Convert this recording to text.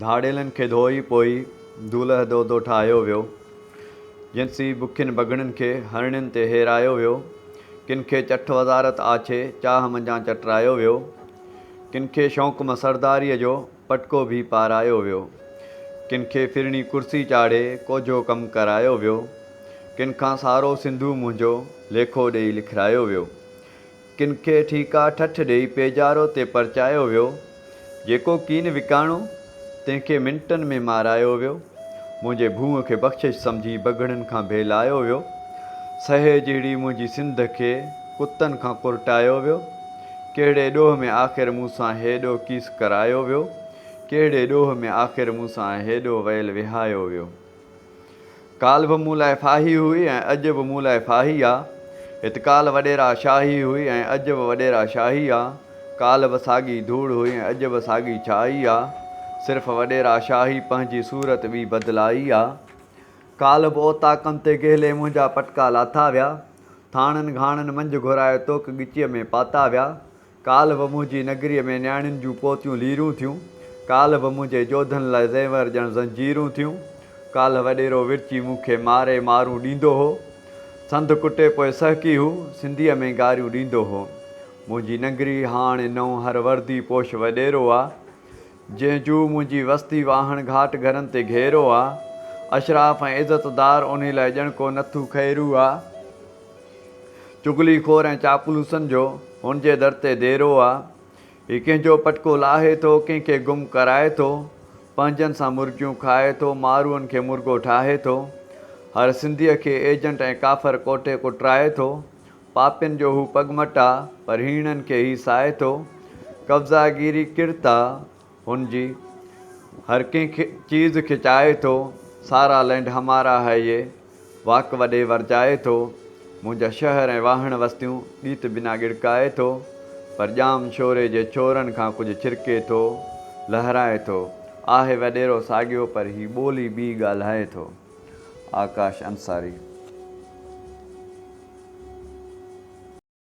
धाड़ेलनि खे धोई पोई दूल्ह दो दो ठाहियो वियो। जिनसी बुखियुनि बगड़नि खे हरणियुनि ते हेरायो वियो। किन खे चठ वज़ारत आछे चाह मंझां चटरायो वियो। किन खे शौक़ मां सरदारीअ जो पटको भी पारायो वियो। किन खे फिरणी कुर्सी चाढ़े कोझो कमु करायो वियो। किन खां सारो सिंधू मुंहिंजो लेखो ॾेई लिखारायो वियो। किन खे ठीका ठठ ॾेई पेजारो ते परचायो वियो। जेको कीन विकाणो तंहिंखे मिंटनि में मारायो वियो। मुंहिंजे भूअ खे बख़्शिश सम्झी बगड़नि खां भेलायो वियो। सहे जहिड़ी मुंहिंजी सिंध खे कुतनि खां कुरटायो वियो। कहिड़े ॾोह में आख़िर मूंसां हेॾो कीस करायो वियो। कहिड़े ॾोह में आख़िर मूंसां हेॾो वैल विहायो वियो। काल बि मूं लाइ फाही हुई ऐं अॼु बि मूं लाइ फाही आहे। हितकाल वॾेरा शाही हुई ऐं अॼु बि वॾेरा शाही आहे। काल बि साॻी धूड़ हुई ऐं अॼु बि साॻी छाही आहे। सिर्फ़ु वॾेरा शाही पंहिंजी सूरत बि बदिलाई आहे। काल बि ओताकनि ते गेले मुंहिंजा पटका लाथा विया। थाणनि घाणनि मंझि घुराए तोक ॻिचीअ में पाता विया। काल बि मुंहिंजी नगरीअ में न्याणियुनि जूं पोतियूं लीरूं थियूं। काल बि मुंहिंजे जोधनि लाइ ज़ेवर ॼण ज़ंजीरूं थियूं। काल वॾेरो विरची मूंखे मारे मारूं ॾींदो हो। संद कुटे पोइ सहकी हू सिंधीअ में गारियूं ॾींदो हो। मुंहिंजी नगरी हाणे नओं हर वर्दी पोश वॾेरो आहे। जंहिंजू मुंहिंजी वस्ती वाहण घाट घरनि ते घेरो आहे। अशराफ़ ऐं इज़तदार उन लाइ ॼण को नथू खैरू आहे। चुगली खोर ऐं चापलूसनि जो हुनजे दर ते देरो आहे। हीउ कंहिंजो पटको लाहे थो कंहिंखे गुम कराए थो। पंहिंजनि सां मुर्गियूं खाए थो मारूअनि खे मुर्गो ठाहे थो। हर सिंधीअ खे एजेंट ऐं काफ़र कोटे कुटराए थो। पापियुनि जो हू पगमट आहे पर हीणनि खे ही साए थो। कब्ज़ागिरी किरता हुनजी हर कंहिं चीज़ खे चाहे थो। सारा लैंड हमारा है ये वाक वॾे वरजाए थो। मुंहिंजा शहर ऐं वाहण वस्तियूं ॾीत बिना गिड़काए थो। पर ॼाम शोरे जे छोरनि खां कुझु छिरके थो लहराए थो। आहे वॾेरो साॻियो पर ही ॿोली ॿी ॻाल्हाए थो। आकाश अंसारी।